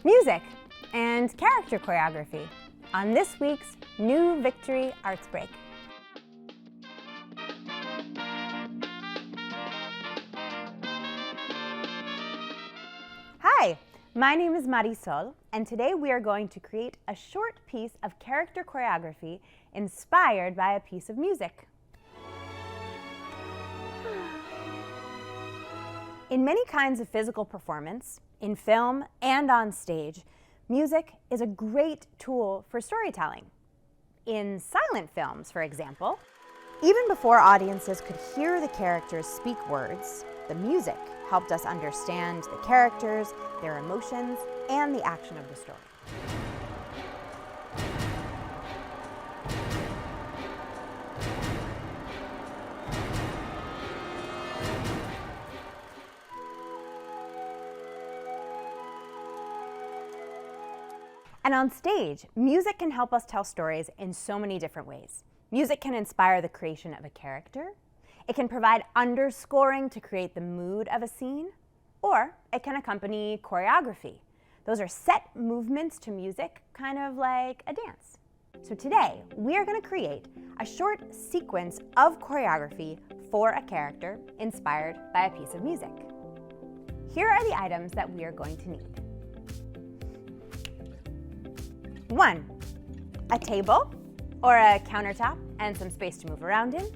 music, and character choreography on this week's New Victory Arts Break. Hi, my name is Marisol, and today we are going to create a short piece of character choreography inspired by a piece of music. In many kinds of physical performance, in film and on stage, music is a great tool for storytelling. In silent films, for example, even before audiences could hear the characters speak words, the music helped us understand the characters, their emotions, and the action of the story. And on stage, music can help us tell stories in so many different ways. Music can inspire the creation of a character, it can provide underscoring to create the mood of a scene, or it can accompany choreography. Those are set movements to music, kind of like a dance. So today, we are going to create a short sequence of choreography for a character inspired by a piece of music. Here are the items that we are going to need. 1, a table or a countertop and some space to move around in.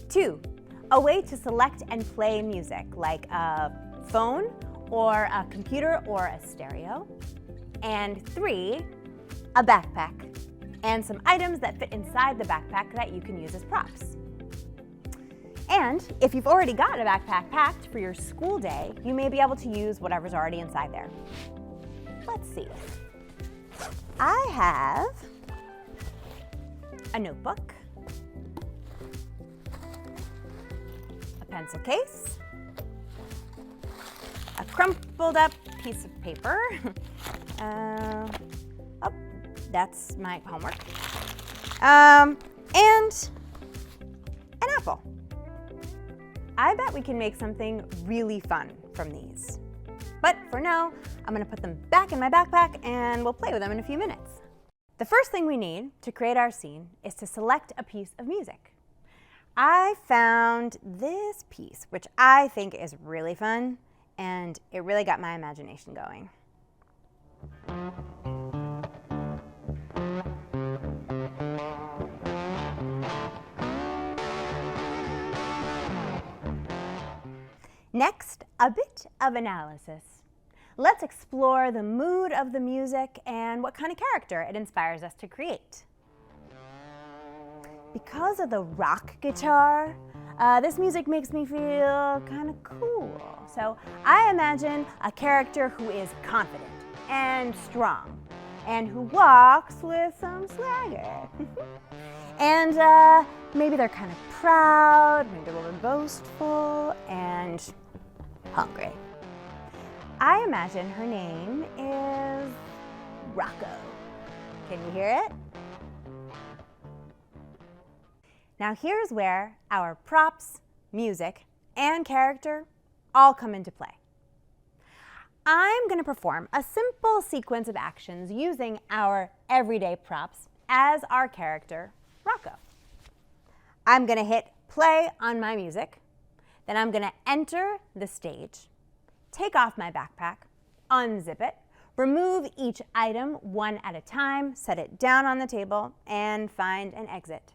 2, a way to select and play music like a phone or a computer or a stereo. And 3, a backpack and some items that fit inside the backpack that you can use as props. And if you've already got a backpack packed for your school day, you may be able to use whatever's already inside there. Let's see. I have a notebook, a pencil case, a crumpled up piece of paper. Oh, that's my homework. And an apple. I bet we can make something really fun from these. But for now, I'm going to put them back in my backpack and we'll play with them in a few minutes. The first thing we need to create our scene is to select a piece of music. I found this piece, which I think is really fun, and it really got my imagination going. Next, a bit of analysis. Let's explore the mood of the music and what kind of character it inspires us to create. Because of the rock guitar, this music makes me feel kind of cool. So I imagine a character who is confident and strong and who walks with some swagger. And maybe they're kind of proud, maybe a little boastful, and hungry. I imagine her name is Rocco. Can you hear it? Now here's where our props, music, and character all come into play. I'm going to perform a simple sequence of actions using our everyday props as our character, Rocco. I'm going to hit play on my music, then I'm going to enter the stage, take off my backpack, unzip it, remove each item one at a time, set it down on the table, and find an exit.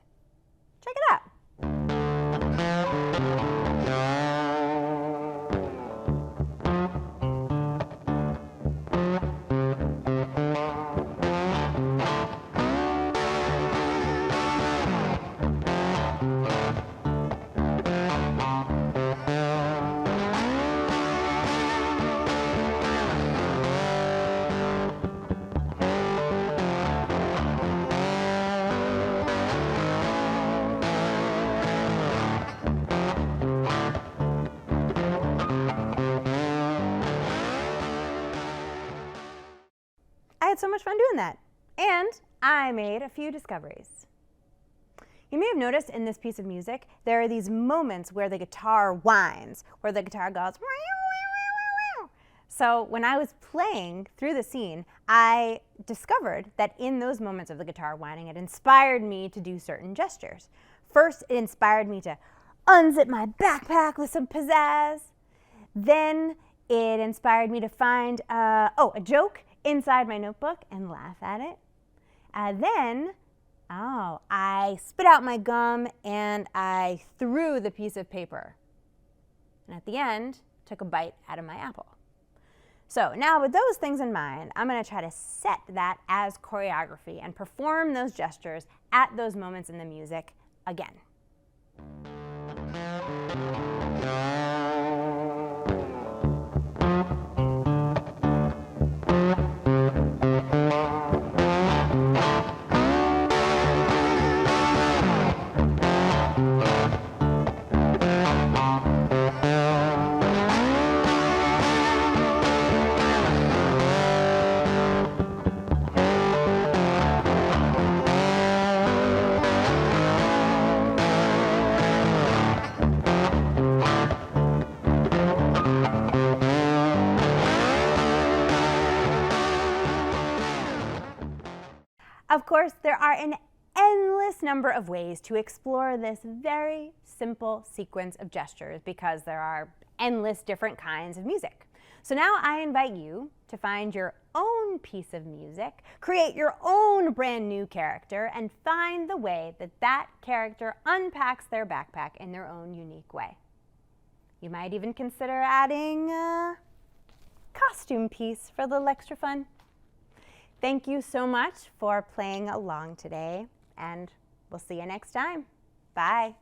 Check it out. I had so much fun doing that. And I made a few discoveries. You may have noticed in this piece of music, there are these moments where the guitar whines, where the guitar goes, So when I was playing through the scene, I discovered that in those moments of the guitar whining, it inspired me to do certain gestures. First, it inspired me to unzip my backpack with some pizzazz. Then it inspired me to find a joke inside my notebook and laugh at it. Then I spit out my gum and I threw the piece of paper. And at the end, took a bite out of my apple. So now with those things in mind, I'm going to try to set that as choreography and perform those gestures at those moments in the music again. Of course, there are an endless number of ways to explore this very simple sequence of gestures because there are endless different kinds of music. So now I invite you to find your own piece of music, create your own brand new character, and find the way that that character unpacks their backpack in their own unique way. You might even consider adding a costume piece for a little extra fun. Thank you so much for playing along today, and we'll see you next time. Bye.